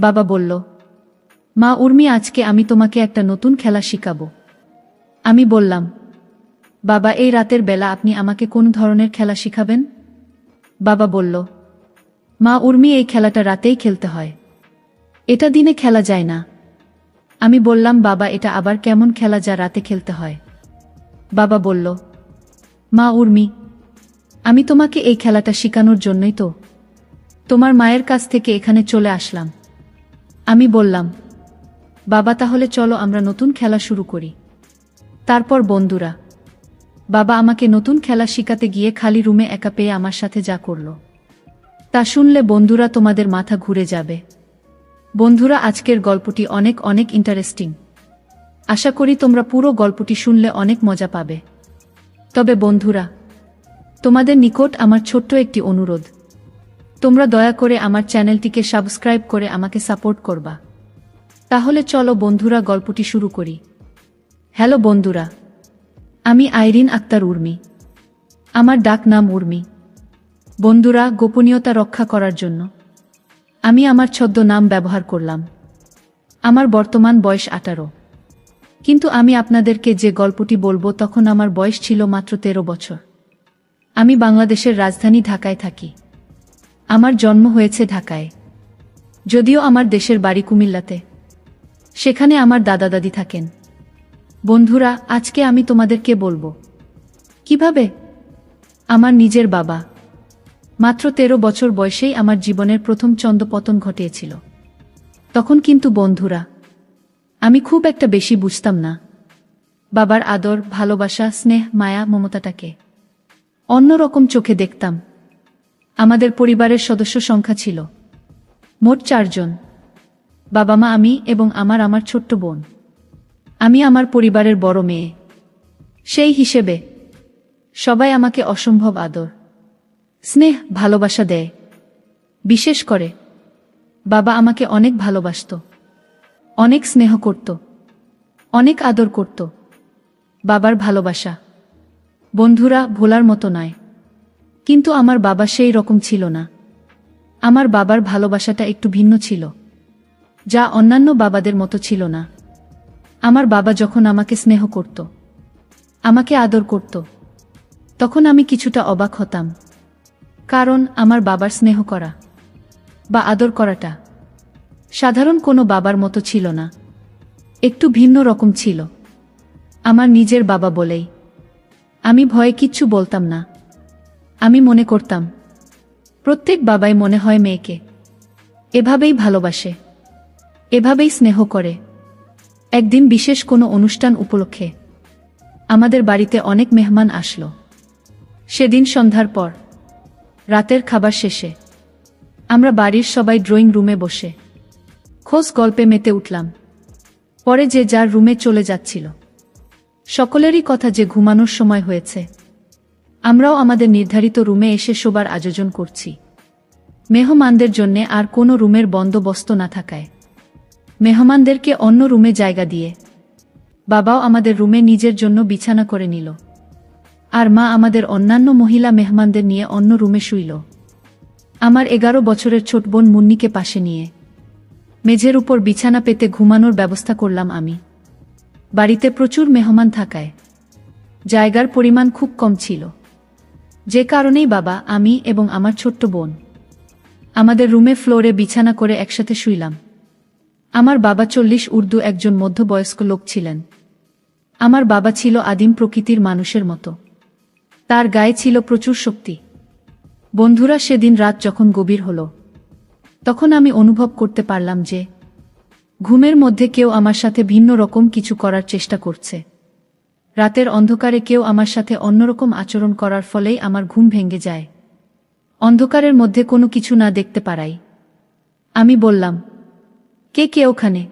বাবা বলল, মা উর্মি, আজকে আমি তোমাকে একটা নতুন খেলা শিখাবো। আমি বললাম, বাবা, এই রাতের বেলা আপনি আমাকে কোন ধরনের খেলা শিখাবেন? বাবা বলল, মা উর্মি, এই খেলাটা রাতেই খেলতে হয়, এটা দিনে খেলা যায় না। আমি বললাম, বাবা, এটা আবার কেমন খেলা যা রাতে খেলতে হয়? বাবা বলল, মা উর্মি, আমি তোমাকে এই খেলাটা শেখানোর জন্যই তো তোমার মায়ের কাছ থেকে এখানে চলে আসলাম। আমি বললাম, বাবা, তাহলে চলো আমরা নতুন খেলা শুরু করি। তারপর বন্ধুরা, বাবা আমাকে নতুন খেলা শিখাতে গিয়ে খালি রুমে একা পেয়ে আমার সাথে যা করলো তা শুনলে বন্ধুরা তোমাদের মাথা ঘুরে যাবে। বন্ধুরা, আজকের গল্পটি অনেক অনেক ইন্টারেস্টিং। আশা করি তোমরা পুরো গল্পটি শুনলে অনেক মজা পাবে। তবে বন্ধুরা, তোমাদের নিকট আমার ছোট্ট একটি অনুরোধ, তোমরা দয়া করে আমার চ্যানেলটিকে সাবস্ক্রাইব করে আমাকে সাপোর্ট করবা। তাহলে চলো বন্ধুরা, গল্পটি শুরু করি। হ্যালো বন্ধুরা, আমি আইরিন আক্তার উর্মি। আমার ডাক নাম উর্মি। বন্ধুরা, গোপনীয়তা রক্ষা করার জন্য আমি আমার ছদ্মনাম ব্যবহার করলাম। আমার বর্তমান বয়স 18, কিন্তু আমি আপনাদেরকে যে গল্পটি বলবো তখন আমার বয়স ছিল মাত্র 13 বছর। আমি বাংলাদেশের রাজধানী ঢাকায় থাকি। আমার জন্ম হয়েছে ঢাকায়, যদিও আমার দেশের বাড়ি কুমিল্লাতে। সেখানে আমার দাদা দাদি থাকেন। বন্ধুরা, আজকে আমি তোমাদেরকে বলবো কিভাবে আমার নিজের বাবা মাত্র 13 বছর বয়সেই আমার জীবনের প্রথম চন্দ্রপতন ঘটিয়েছিল। তখন কিন্তু বন্ধুরা, আমি খুব একটা বেশি বুঝতাম না বাবার আদর, ভালোবাসা, স্নেহ, মায়া, মমতাটাকে অন্যরকম চোখে দেখতাম। আমাদের পরিবারের সদস্য সংখ্যা ছিল মোট 4 জন, বাবা, মা, আমি এবং আমার ছোট্ট বোন। আমি আমার পরিবারের বড় মেয়ে। সেই হিসেবে সবাই আমাকে অসম্ভব আদর, স্নেহ, ভালোবাসা দেয়। বিশেষ করে বাবা আমাকে অনেক ভালোবাসত, অনেক স্নেহ করত, অনেক আদর করত। বাবার ভালোবাসা বন্ধুরা ভোলার মতো নয়, কিন্তু আমার বাবা সেই রকম ছিল না। আমার বাবার ভালোবাসাটা একটু ভিন্ন ছিল, যা অন্যান্য বাবাদের মতো ছিল না। আমার বাবা যখন আমাকে স্নেহ করত, আমাকে আদর করত, তখন আমি কিছুটা অবাক হতাম। কারণ আমার বাবার স্নেহ করা বা আদর করাটা সাধারণ কোনো বাবার মতো ছিল না, একটু ভিন্ন রকম ছিল। আমার নিজের বাবা বলেই আমি ভয়ে কিচ্ছু বলতাম না। আমি মনে করতাম প্রত্যেক বাবাই মনে হয় মেয়েকে এভাবেই ভালোবাসে, এভাবেই স্নেহ করে। একদিন বিশেষ কোনো অনুষ্ঠান উপলক্ষে আমাদের বাড়িতে অনেক মেহমান আসলো। সেদিন সন্ধ্যার পর রাতের খাবার শেষে আমরা বাড়ির সবাই ড্রয়িং রুমে বসে খোশ গল্পে মেতে উঠলাম। পরে যে যার রুমে চলে যাচ্ছিল। সকলেরই কথা যে ঘুমানোর সময় হয়েছে। আমরাও আমাদের নির্ধারিত রুমে এসে শোবার আয়োজন করছি। মেহমানদের জন্যে আর কোনো রুমের বন্দোবস্ত না থাকায় মেহমানদেরকে অন্য রুমে জায়গা দিয়ে বাবাও আমাদের রুমে নিজের জন্য বিছানা করে নিল, আর মা আমাদের অন্যান্য মহিলা মেহমানদের নিয়ে অন্য রুমে শুইল। আমার 11 বছরের ছোট বোন মুন্নিকে পাশে নিয়ে মেঝের উপর বিছানা পেতে ঘুমানোর ব্যবস্থা করলাম আমি। বাড়িতে প্রচুর মেহমান থাকায় জায়গার পরিমাণ খুব কম ছিল, যে কারণেই বাবা, আমি এবং আমার ছোট্ট বোন আমাদের রুমে ফ্লোরে বিছানা করে একসাথে শুইলাম। আমার বাবা 40 ঊর্ধ্ব একজন মধ্যবয়স্ক লোক ছিলেন। আমার বাবা ছিল আদিম প্রকৃতির মানুষের মতো। তার গায়ে ছিল প্রচুর শক্তি। বন্ধুরা, সেদিন রাত যখন গভীর হলো, তখন আমি অনুভব করতে পারলাম যে ঘুমের মধ্যে কেউ আমার সাথে ভিন্ন রকম কিছু করার চেষ্টা করছে। রাতের অন্ধকারে কেউ আমার সাথে অন্যরকম আচরণ করার ফলেই আমার ঘুম ভেঙে যায়। অন্ধকারের মধ্যে কোনো কিছু না দেখতে পারাই আমি বললাম, কে ওখানে?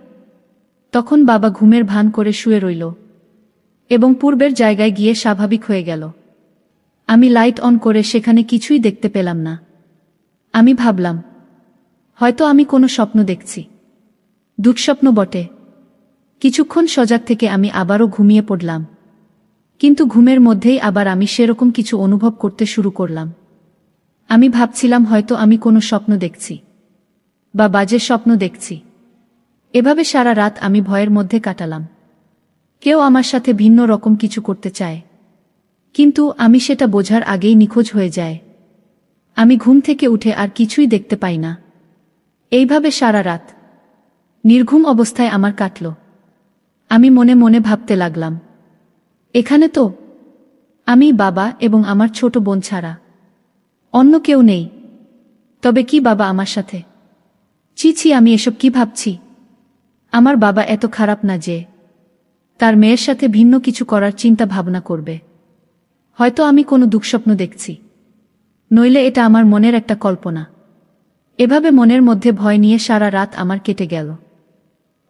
তখন বাবা ঘুমের ভান করে শুয়ে রইল এবং পূর্বের জায়গায় গিয়ে স্বাভাবিক হয়ে গেল। আমি লাইট অন করে সেখানে কিছুই দেখতে পেলাম না। আমি ভাবলাম, হয়তো আমি কোনো স্বপ্ন দেখছি। দুঃস্বপ্ন বটে। কিছুক্ষণ সজাগ থেকে আমি আবারও ঘুমিয়ে পড়লাম, কিন্তু ঘুমের মধ্যেই আবার আমি সেরকম কিছু অনুভব করতে শুরু করলাম। আমি ভাবছিলাম হয়তো আমি কোনো স্বপ্ন দেখছি। বা বাজে স্বপ্ন দেখছি। এভাবে সারা রাত আমি ভয়ের মধ্যে কাটালাম। কেউ আমার সাথে ভিন্ন রকম কিছু করতে চায়, কিন্তু আমি সেটা বোঝার আগেই নিখোঁজ হয়ে যায়। আমি ঘুম থেকে উঠে আর কিছুই দেখতে পাই না। এইভাবে সারা রাত নির্ঘুম অবস্থায় আমার কাটল। আমি মনে মনে ভাবতে লাগলাম, এখানে তো আমি, বাবা এবং আমার ছোট বোন ছাড়া অন্য কেউ নেই। তবে কি বাবা আমার সাথে? ছি ছি, আমি এসব কি ভাবছি? আমার বাবা এত খারাপ না যে তার মেয়ের সাথে ভিন্ন কিছু করার চিন্তা ভাবনা করবে। হয়তো আমি কোনো দুঃস্বপ্ন দেখছি, নইলে এটা আমার মনের একটা কল্পনা। এভাবে মনের মধ্যে ভয় নিয়ে সারা রাত আমার কেটে গেল।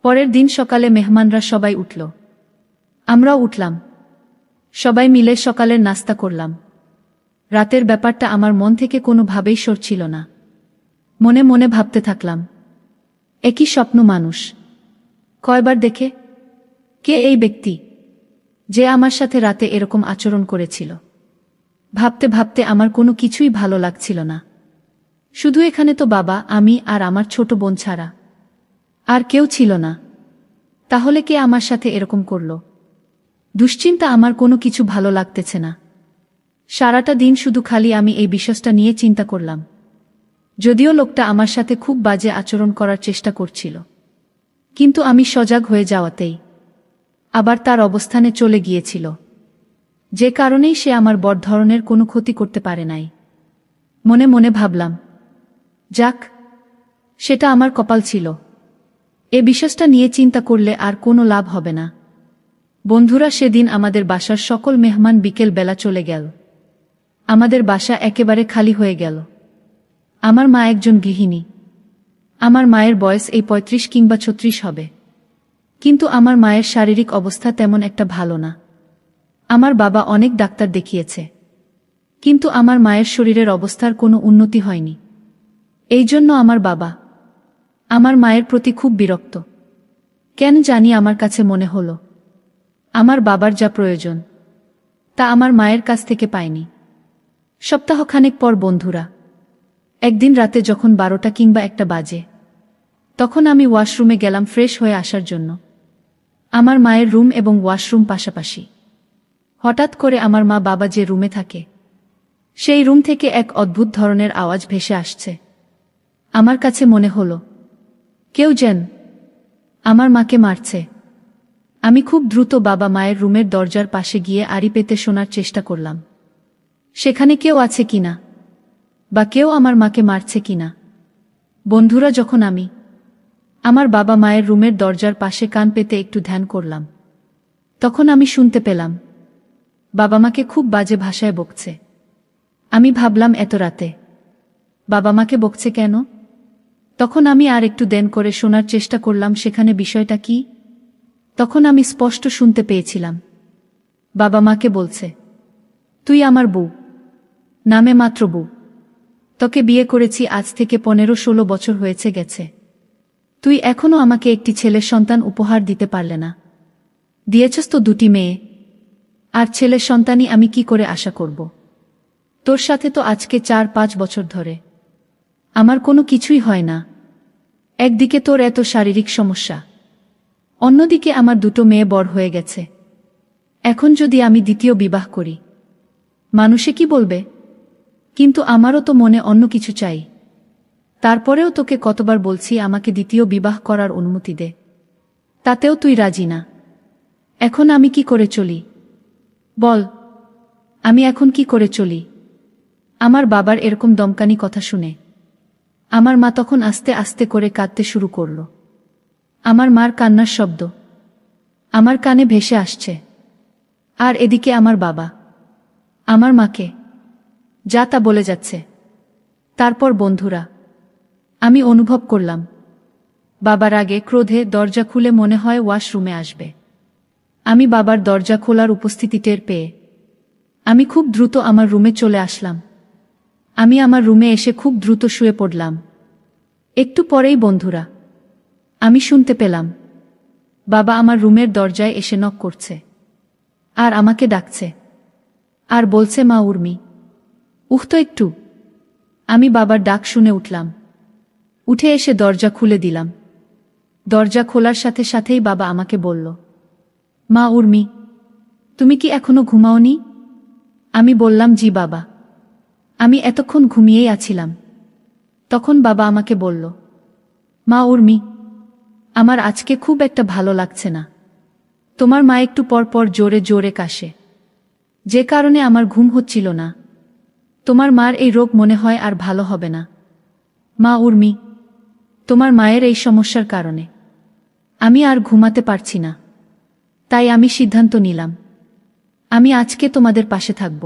পরের দিন সকালে মেহমানরা সবাই উঠল, আমরাও উঠলাম। সবাই মিলে সকালের নাস্তা করলাম। রাতের ব্যাপারটা আমার মন থেকে কোনোভাবেই সরছিল না। মনে মনে ভাবতে থাকলাম, একই স্বপ্ন মানুষ কয়বার দেখে? কে এই ব্যক্তি যে আমার সাথে রাতে এরকম আচরণ করেছিল? ভাবতে ভাবতে আমার কোনো কিছুই ভালো লাগছিল না। শুধু এখানে তো বাবা, আমি আর আমার ছোট বোন ছাড়া আর কেউ ছিল না। তাহলে কে আমার সাথে এরকম করল? দুশ্চিন্তা, আমার কোনো কিছু ভালো লাগতেছে না। সারাটা দিন শুধু খালি আমি এই বিষয়টা নিয়ে চিন্তা করলাম। যদিও লোকটা আমার সাথে খুব বাজে আচরণ করার চেষ্টা করছিল, কিন্তু আমি সজাগ হয়ে যাওয়াতেই আবার তার অবস্থানে চলে গিয়েছিল, যে কারণেই সে আমার বড় ধরনের কোনো ক্ষতি করতে পারে নাই। মনে মনে ভাবলাম, যাক, সেটা আমার কপাল ছিল। এ বিষয়টা নিয়ে চিন্তা করলে আর কোনো লাভ হবে না। বন্ধুরা, সেদিন আমাদের বাসার সকল মেহমান বিকেল বেলা চলে গেল। আমাদের বাসা একেবারে খালি হয়ে গেল। আমার মা একজন গৃহিণী। আমার মায়ের বয়স এই ৩৫ কিংবা ৩৬ হবে। কিন্তু আমার মায়ের শারীরিক অবস্থা তেমন একটা ভালো না। আমার বাবা অনেক ডাক্তার দেখিয়েছে, কিন্তু আমার মায়ের শরীরের অবস্থার কোনো উন্নতি হয়নি। এই জন্য আমার বাবা আমার মায়ের প্রতি খুব বিরক্ত। কেন জানি আমার কাছে মনে হলো, আমার বাবার যা প্রয়োজন তা আমার মায়ের কাছ থেকে পায়নি। সপ্তাহখানেক পর বন্ধুরা, একদিন রাতে যখন ১২টা কিংবা ১টা বাজে, তখন আমি ওয়াশরুমে গেলাম ফ্রেশ হয়ে আসার জন্য। আমার মায়ের রুম এবং ওয়াশরুম পাশাপাশি। হঠাৎ করে আমার মা বাবা যে রুমে থাকে, সেই রুম থেকে এক অদ্ভুত ধরনের আওয়াজ ভেসে আসছে। আমার কাছে মনে হলো কেউ যেন আমার মাকে মারছে। আমি খুব দ্রুত বাবা মায়ের রুমের দরজার পাশে গিয়ে আড়ি পেতে শোনার চেষ্টা করলাম, সেখানে কেউ আছে কিনা বা কেউ আমার মাকে মারছে কিনা। বন্ধুরা, যখন আমি আমার বাবা মায়ের রুমের দরজার পাশে কান পেতে একটু ধ্যান করলাম, তখন আমি শুনতে পেলাম বাবা মাকে খুব বাজে ভাষায় বকছে। আমি ভাবলাম, এত রাতে বাবা মাকে বকছে কেন? তখন আমি আর একটু দেন করে শোনার চেষ্টা করলাম সেখানে বিষয়টা কি। তখন আমি স্পষ্ট শুনতে পেয়েছিলাম বাবা মাকে বলছে, তুই আমার বউ, নামে মাত্র বউ। তোকে বিয়ে করেছি আজ থেকে ১৫-১৬ বছর হয়েছে গেছে। তুই এখনো আমাকে একটি ছেলের সন্তান উপহার দিতে পারলে না। দিয়েছস তো ২টি মেয়ে, আর ছেলের সন্তানই আমি কি করে আশা করব? তোর সাথে তো আজকে ৪-৫ বছর ধরে আমার কোনো কিছুই হয় না। একদিকে তোর এত শারীরিক সমস্যা, অন্যদিকে আমার ২টো মেয়ে বড় হয়ে গেছে। এখন যদি আমি দ্বিতীয় বিবাহ করি, মানুষে কি বলবে? কিন্তু আমারও তো মনে অন্য কিছু চাই। তারপরেও তোকে কতবার বলছি আমাকে দ্বিতীয় বিবাহ করার অনুমতি দে, তাতেও তুই রাজি না। এখন আমি কি করে চলি বল? আমি এখন কি করে চলি? আমার বাবার এরকম দমকানি কথা শুনে আমার মা তখন আস্তে আস্তে করে কাঁদতে শুরু করল। আমার মার কান্নার শব্দ আমার কানে ভেসে আসছে, আর এদিকে আমার বাবা আমার মাকে যা তা বলে যাচ্ছে। তারপর বন্ধুরা, আমি অনুভব করলাম বাবার আগে ক্রোধে দরজা খুলে মনে হয় ওয়াশরুমে আসবে। আমি বাবার দরজা খোলার উপস্থিতি টের পেয়ে আমি খুব দ্রুত আমার রুমে চলে আসলাম। আমি আমার রুমে এসে খুব দ্রুত শুয়ে পড়লাম। একটু পরেই বন্ধুরা, আমি শুনতে পেলাম বাবা আমার রুমের দরজায় এসে নক করছে আর আমাকে ডাকছে আর বলছে, মা উর্মি, উঠ তো একটু। আমি বাবার ডাক শুনে উঠলাম। উঠে এসে দরজা খুলে দিলাম। দরজা খোলার সাথে সাথেই বাবা আমাকে বলল, মা উর্মি, তুমি কি এখনো ঘুমাওনি? আমি বললাম, জি বাবা, আমি এতক্ষণ ঘুমিয়েই আছিলাম। তখন বাবা আমাকে বলল, মা উর্মি, আমার আজকে খুব একটা ভালো লাগছে না। তোমার মা একটু পর পর জোরে জোরে কাশে, যে কারণে আমার ঘুম হচ্ছিল না। তোমার মার এই রোগ মনে হয় আর ভালো হবে না। মা উর্মি, তোমার মায়ের এই সমস্যার কারণে আমি আর ঘুমাতে পারছি না। তাই আমি সিদ্ধান্ত নিলাম, আমি আজকে তোমাদের পাশে থাকব।